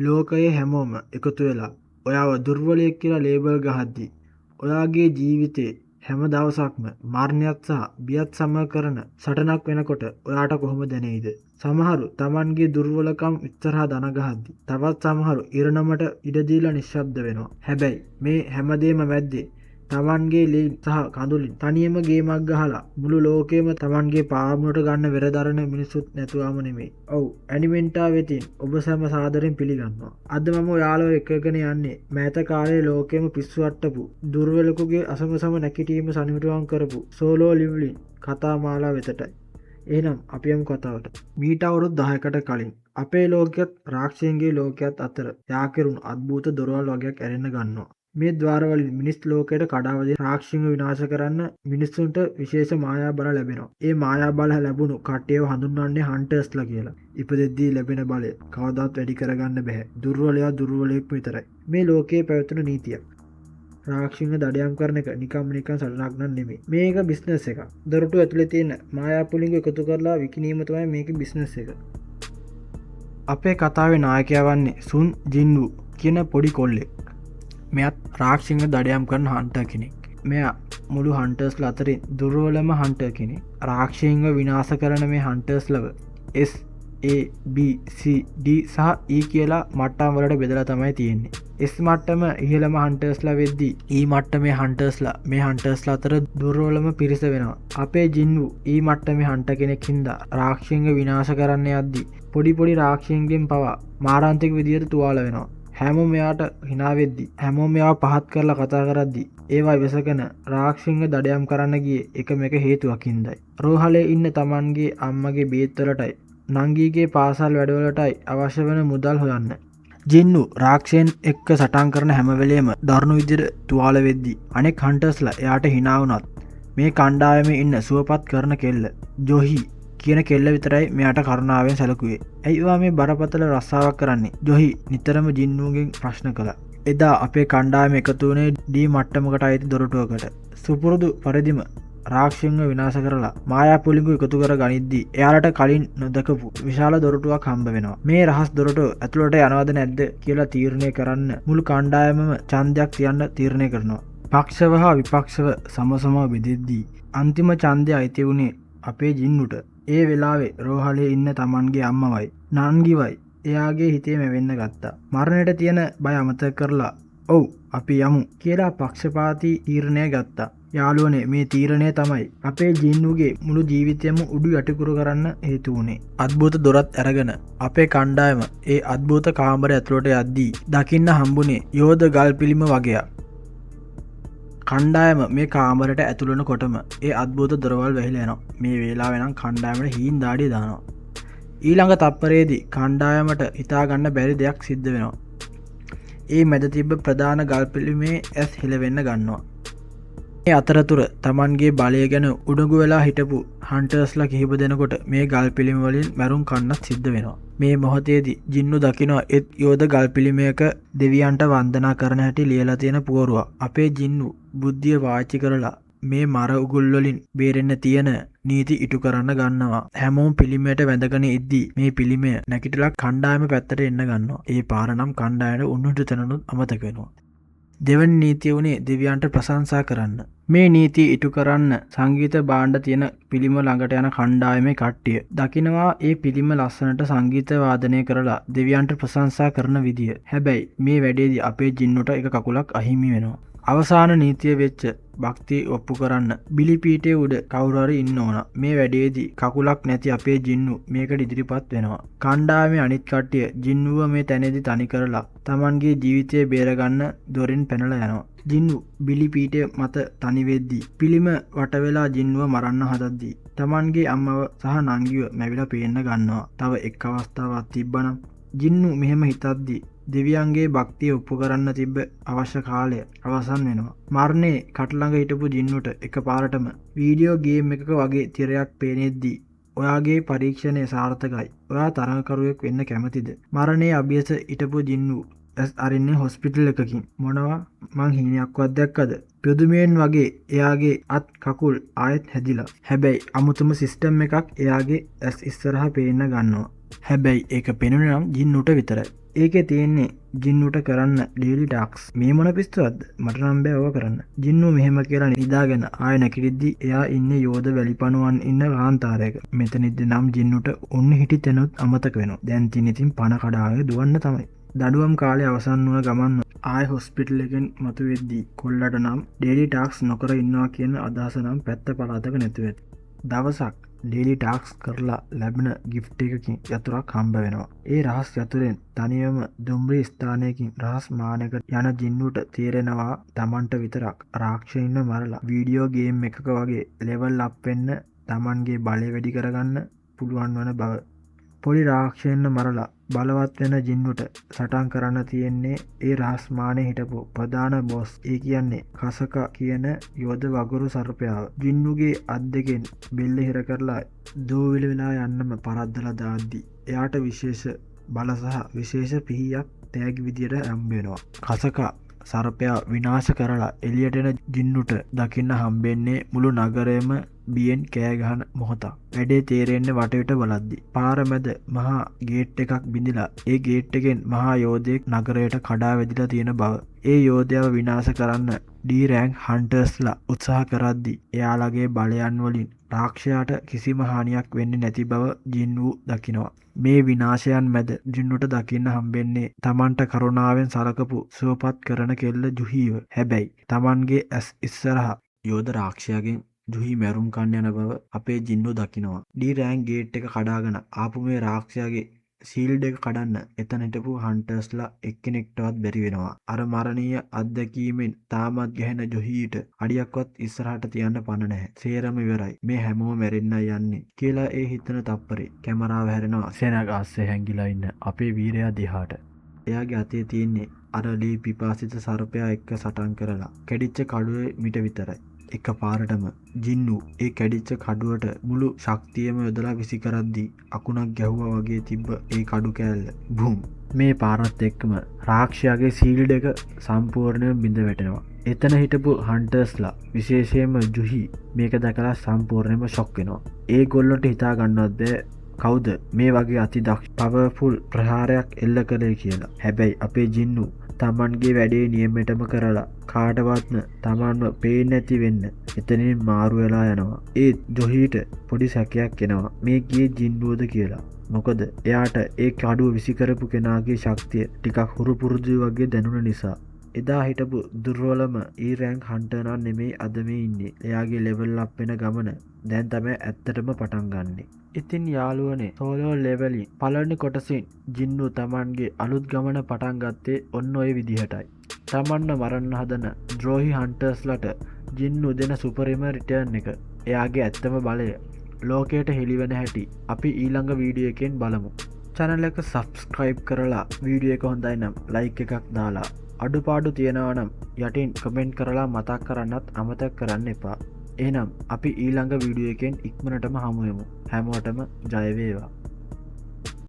ලෝකයේ හැමෝම එකතු වෙලා ඔයාව දුර්වලයෙක් කියලා ලේබල් ගහද්දි ඔයාගේ ජීවිතේ හැම දවසක්ම මරණයත් සහ බියත් සමග කරන සටනක් වෙනකොට ඔයාට කොහොම දැනෙයිද? සමහරු Tamanගේ දුර්වලකම් ඉස්සරහා දන ගහද්දි තවත් සමහරු ඉරණමට ඉඩ දීලා නිශ්ශබ්ද වෙනවා. හැබැයි මේ හැමදේම මැද්දේ Tamanගේ ලේ සහ කඳුලින් තනියම ගේමක් ගහලා මුළු ලෝකෙම Tamanගේ පාමුණට ගන්න වෙරදරන මිනිසුත් නැතුවම නෙමෙයි. ඔව් ඇනිමෙන්ටා වෙතින් ඔබ සැම සාදරයෙන් පිළිගන්නවා. අද මම ඔයාලව එකගෙන යන්නේ මෑත කාලේ ලෝකෙම පිස්සු අට්ටපු දුර්වලකුගේ අසමසම නැකිටීම සනිටුවම් කරපු සෝලෝ ලිව්ලින් කතා මාලා වෙතටයි. එහෙනම් අපි යමු කතාවට. මීට අවුරුදු 10කට කලින් අපේ ලෝකයේත් රාක්ෂයන්ගේ ලෝකයේත් අතර යාකිරුණු අద్భుත දොරවල් වගේක් ඇරෙන්න ගන්නවා. මේ ద్వාරවලින් මිනිස් ලෝකයට කඩාවැදී රාක්ෂයන්ව විනාශ කරන්න මිනිස්සුන්ට විශේෂ මායා බල ලැබෙනවා. ඒ මායා බල ලැබුණු කට්ටියව හඳුන්වන්නේ හන්ටර්ස්ලා කියලා. ඉපදෙද්දී ලැබෙන බලය කවදාවත් වැඩි කරගන්න බෑ. දුර්වලයා දුර්වලයෙක් විතරයි. මේ ලෝකයේ පැවතුණු නීතියක්. රාක්ෂයන්ව දඩයම් කරන එක නිකම් සටනක් නෙමෙයි. මේක බිස්නස් එකක්. දොරටු ඇතුලේ තියෙන මායා පුලිංග එකතු කරලා විකිණීම තමයි මේකේ බිස්නස් එක. අපේ කතාවේ නායකයා වන්නේ සුන් ජින්වු කියන පොඩි කොල්ලෙක්. මෙයත් රාක්ෂයන්ව දඩයම් කරන හන්ටර් කෙනෙක්. මෙයා මුළු හන්ටර්ස්ලා අතරින් දුර්වලම හන්ටර් කෙනෙක්. රාක්ෂයන්ව විනාශ කරන මේ හන්ටර්ස්ලව S A B C D සහ E කියලා මට්ටම් වලට බෙදලා තමයි තියෙන්නේ. S මට්ටම ඉහළම හන්ටර්ස්ලා වෙද්දී E මට්ටමේ හන්ටර්ස්ලා මේ හන්ටර්ස්ලා අතර දුර්වලම පිරිස වෙනවා. අපේ ජින්වු E මට්ටමේ හන්ටර් කෙනෙක් හින්දා රාක්ෂයන්ව විනාශ කරන්න යද්දී පොඩි රාක්ෂයන්ගෙන් පවා මාරාන්තික විදියට තුවාල වෙනවා. හැමෝම මෙයාට hina වෙද්දි හැමෝම මෙයාව පහත් කරලා කතා කරද්දි ඒවා ඉවසගෙන රාක්ෂයන්ව දඩයම් කරන්න ගියේ එකම එක හේතුවක් හින්දායි. රෝහලේ ඉන්න Tamanගේ අම්මගේ බේත් වලටයි නංගීගේ පාසල් වැඩවලටයි අවශ්‍ය වෙන මුදල් හොයන්න. ජින්නු රාක්ෂයන් එක්ක සටන් කරන හැම වෙලේම දරුණු විදිහට තුවාල වෙද්දි අනෙක් හන්ටර්ස්ලා එයාට hina වුණත් මේ කණ්ඩායමේ ඉන්න සුවපත් කරන කෙල්ල ජොහි කියන කෙල්ල විතරයි මෙයාට කරුණාවෙන් සැලකුවේ. ඇයිවා මේ බරපතල රස්සාවක් කරන්නේ? ජොහි නිතරම ජින්නුගෙන් ප්‍රශ්න කළා. එදා අපේ කණ්ඩායම එකතු වුණේ D මට්ටමකට අයිති දොරටුවකට. සුපුරුදු පරිදිම රාක්ෂයන්ව විනාශ කරලා මායා පුලිංගු එකතු කර ගනිද්දී එයාලට කලින් නොදකපු විශාල දොරටුවක් හම්බ වෙනවා. මේ රහස් දොරටුව ඇතුළට යනවද නැද්ද කියලා තීරණය කරන්න මුළු කණ්ඩායමම ඡන්දයක් තියන්න තීරණය කරනවා. පක්ෂව හා විපක්ෂව සමසමව බෙදෙද්දී අන්තිම ඡන්දය අයිති වුණේ අපේ ජින්නුට. ඒ වෙලාවේ රෝහලේ ඉන්න Tamanගේ අම්මවයි නංගිවයි එයාගේ හිතේ මැවෙන්න ගත්තා. මරණයට තියෙන බය අමතක කරලා ඔව් අපි යමු කියලා පක්ෂපාතී තීරණය ගත්තා. යාළුවනේ මේ තීරණය තමයි අපේ ජින්නුගේ මුළු ජීවිතයම උඩු යටිකුරු කරන්න හේතු වුණේ. අద్భుත දොරත් අරගෙන අපේ කණ්ඩායම ඒ අద్భుත කාමරය ඇතුළට යද්දී දකින්න හම්බුනේ යෝධ ගල් පිළිම වගේක්. කණ්ඩායම මේ කාමරයට ඇතුළු කොටම ඒ අద్భుත දොරවල් වැහිලා යනවා. මේ වේලාවේ නම් කණ්ඩායමට හීන් දාඩිය දානවා. ඊළඟ තප්පරේදී කණ්ඩායමට හිතා ගන්න බැරි දෙයක් සිද්ධ වෙනවා. ඒ මැද තිබ්බ ප්‍රධාන ගල් පිළිමේ ඇස් හෙලවෙන්න ගන්නවා. මේ අතරතුර Tamanගේ බලය ගැන උඩඟු වෙලා හිටපු හන්ටර්ස්ලා කිහිප දෙනෙකුට මේ ගල් පිළිම වලින් මැරුම් කන්නත් සිද්ධ වෙනවා. මේ මොහොතේදී ජින්නු දකිනවා එත් යෝධ ගල් පිළිමයක දෙවියන්ට වන්දනා කරන හැටි ලියලා තියෙන පුවරුවක්. අපේ ජින්නු බුද්ධිය පාවිච්චි කරලා මේ මර උගුල් වලින් බේරෙන්න තියෙන නීති ඉටු කරන්න ගන්නවා. හැමෝම පිළිමයට වැඳගෙන ඉද්දී මේ පිළිමය නැගිටලා කණ්ඩායම පැත්තට එන්න ගන්නවා. ඒ පාර නම් කණ්ඩායමට උණුට තනනුත් අමතක වෙනවා. දෙවන නීතිය වුණේ දෙවියන්ට ප්‍රශංසා කරන්න. මේ නීතිය ඉටු කරන්න සංගීත භාණ්ඩ තියෙන පිළිම ළඟට යන කණ්ඩායමේ කට්ටිය දකිනවා ඒ පිළිම ලස්සනට සංගීත වාදනය කරලා දෙවියන්ට ප්‍රශංසා කරන විදිය. හැබැයි මේ වැඩේදී අපේ ජින්නුට එක කකුලක් අහිමි වෙනවා. අවසාන නීතිය වෙච්ච භක්තිය ඔප්පු කරන්න බිලි පීඨයේ උඩ කවුරු හරි ඉන්න ඕන. මේ වැඩේදී කකුලක් නැති අපේ ජින්නු මේකට ඉදිරිපත් වෙනවා. කණ්ඩායමේ අනිත් කට්ටිය ජින්නුව මේ තැනේදී තනි කරලා Tamanගේ ජීවිතය බේරගන්න දොරින් පැනලා යනවා. ජින්නු බිලි පීඨය මත තනි වෙද්දී පිළිම වට වෙලා ජින්නුව මරන්න හදද්දී Tamanගේ අම්මව සහ නංගිව මැවිලා පේන්න ගන්නවා. තව එක් අවස්ථාවක් තිබ්බනම් ජින්නු මෙහෙම හිතද්දී දෙවියන්ගේ භක්තිය ඔප්පු කරන්න තිබ්බ අවශ්‍ය කාලය අවසන් වෙනවා. මරණේ කටළඟ හිටපු ජින්නුට එකපාරටම වීඩියෝ ගේම් එකක වගේ තිරයක් පේනෙද්දී ඔයාගේ පරීක්ෂණය සාර්ථකයි. ඔයා තරඟකරුවෙක් වෙන්න කැමතිද? මරණේ අභියස හිටපු ජින්නු ඇස් අරින්නේ හොස්පිටල් එකකින්. මොනවා මං හීනයක්වත් දැක්කද? පියදුමෙන් වගේ එයාගේ අත් කකුල් ආයෙත් හැදිලා. හැබැයි අමුතුම සිස්ටම් එකක් එයාගේ ඇස් ඉස්සරහා පේන්න ගන්නවා. හැබැයි ඒක පෙනුනේ නම් ජින්නුට විතරයි. ඒකේ තියෙන්නේ ජින්නුට කරන්න ඩේලි ටාක්ස්. මේ මොන පිස්සුවක්ද? මට නම් බෑ ඕක කරන්න. ජින්නු මෙහෙම කියලා නිදාගෙන ආය නැගිටිද්දි එයා ඉන්නේ යෝධ වැලිපණුවන් ඉන්න කාන්තාරයක. මෙතනදී නම් ජින්නුට උන් හිටි තැනුත් අමතක වෙනවා. දැන් තින් ඉතින් පණ කඩාගෙන දුවන්න තමයි. දඩුවම් කාලේ අවසන් වුණ ගමන් ආය හොස්පිටල් එකෙන් මතුවෙද්දී කොල්ලට නම් ඩේලි ටාක්ස් නොකර ඉන්නවා කියන අදහස නම් පැත්ත පළාතක නැතුව ඇති. දවසක් ඩේලි ටාක්ස් කරලා ලැබෙන ගිෆ්ට් එකකින් යතුරක් හම්බ වෙනවා. ඒ රහස් යතුරෙන් තනියම දුම්රිය ස්ථානයකින් රහස් මානයකට යන ජින්නුට තේරෙනවා තමන්ට විතරක් රාක්ෂයින්ව මරලා වීඩියෝ ගේම් එකක වගේ ලෙවල් අප් වෙන්න තමන්ගේ බලය වැඩි කරගන්න පුළුවන් වන බව. පොඩි රාක්ෂයන්ව මරලා බලවත් වෙන ජින්නුට සටන් කරන්න තියෙන්නේ ඒ රහස් මානේ හිටපු ප්‍රධාන බොස්. ඒ කියන්නේ කසකා කියන යෝධ වගුරු සර්පයාව. ජින්නුගේ අත් දෙකෙන් බෙල්ල හිර කරලා දෝවිල වෙලා යන්නම පරද්දලා දාද්දි එයාට විශේෂ බල සහ විශේෂ පිහියක් තෑගි විදියට හම්බ වෙනවා. කසකා සර්පයා විනාශ කරලා එළියට එන ජින්නුට දකින්න හම්බෙන්නේ මුළු නගරයම බියෙන් කෑ ගහන මොහොතක්. වැඩේ තේරෙන්නේ වටේට බලද්දි. පාර මැද මහා ගේට් එකක් බිඳිලා ඒ ගේට් එකෙන් මහා යෝධයෙක් නගරයට කඩා වැදිලා තියෙන බව. ඒ යෝධයාව විනාශ කරන්න ඩී රෑන්ක් හන්ටර්ස්ලා උත්සාහ කරද්දි එයාලගේ බලයන් වලින් රාක්ෂයාට කිසිම හානියක් වෙන්නේ නැති බව ජින්වු දකිනවා. මේ විනාශයන් මැද ජින්නුට දකින්න හම්බෙන්නේ තමන්ට කරුණාවෙන් සලකපු සුවපත් කරන කෙල්ල ජුහීව. හැබැයි තමන්ගේ ඇස් ඉස්සරහා යෝධ රාක්ෂයාගෙන් ජුහි මැරුම් කන්න යන බව අපේ ජින්නු දකිනවා. ඩී රෑන්ක් ගේට් එක කඩාගෙන ආපු මේ රාක්ෂයාගේ සීල්ඩ් එක කඩන්න එතන හිටපු හන්ටර්ස්ලා එක්කෙනෙක්ටවත් බැරි වෙනවා. අර මරණීය අත්දැකීමෙන් තාමත් ගැහෙන ජොහීට අඩියක්වත් ඉස්සරහට තියන්න පණ නැහැ. සේරම ඉවරයි. මේ හැමෝම මැරෙන්නයි යන්නේ කියලා ඒ හිතන තප්පරේ කැමරාව හැරෙනවා සෙනග අස්සේ හැංගිලා ඉන්න අපේ වීරයා දිහාට. එයාගේ අතේ තියෙන්නේ අර ලී පිපාසිත සර්පයා එක්ක සටන් කරලා කැඩිච්ච කඩුවේ මිට විතරයි. එක පාරටම ජින්නු ඒ කැඩිච්ච කඩුවට මුළු ශක්තියම යොදලා විසි කරද්දී අකුණක් ගැහුවා වගේ තිබ්බ ඒ කඩු කෑල්ල බුම්. මේ පාරත් එක්කම රාක්ෂයාගේ සීල්ඩ් එක සම්පූර්ණයෙන් බිඳ වැටෙනවා. එතන හිටපු හන්ටර්ස්ලා විශේෂයෙන්ම ජුහි මේක දැකලා සම්පූර්ණයෙන්ම ෂොක් වෙනවා. ඒ ගොල්ලන්ට හිතා ගන්නවත් බෑ කවුද මේ වගේ අතිදක්ෂ පවර්ෆුල් ප්‍රහාරයක් එල්ල කළේ කියලා. හැබැයි අපේ ජින්නු තමන්ගේ වැඩේ නියමෙටම කරලා කාටවත්ම තමන්ව පේන්නේ නැති වෙන්න එතනින් මාරු වෙලා යනවා. ඒත් ජොහීට පොඩි සැකයක් එනවා මේ ගියේ ජින්නුවද කියලා. මොකද එයාට ඒ කඩුව විසි කරපු කෙනාගේ ශක්තිය ටිකක් හුරු පුරුදු වගේ දැනුන නිසා. එදා හිටපු දුර්වලම ඊ රෑන්ක් හන්ටර් නම් නෙමෙයි අද මේ ඉන්නේ. එයාගේ ලෙවල් අප් වෙන ගමන දැන් තමයි ඇත්තටම පටන් ගන්නෙ. ඉතින් යාළුවනේ සෝලෝ ලෙවලින් පළවෙනි කොටසින් ජින්නු තමන්ගේ අලුත් ගමන පටන් ගත්තේ ඔන්න ඔය විදිහටයි. තමන්ව මරන්න හදන ද්‍රෝහි හන්ටර්ස්ලට ජින්නු දෙන සුපරිම රිටර්න් එක. එයාගේ ඇත්තම බලය ලෝකයට හෙළිවෙන හැටි අපි ඊළඟ වීඩියෝ එකෙන් බලමු. channel එක subscribe කරලා වීඩියෝ එක හොඳයි නම් like එකක් දාලා අඩුපාඩු තියෙනවා නම් යටින් කමෙන්ට් කරලා මතක් කරන්නත් අමතක කරන්න එපා. එහෙනම් අපි ඊළඟ වීඩියෝ එකෙන් ඉක්මනටම හමු වෙමු. හැමෝටම ජය වේවා.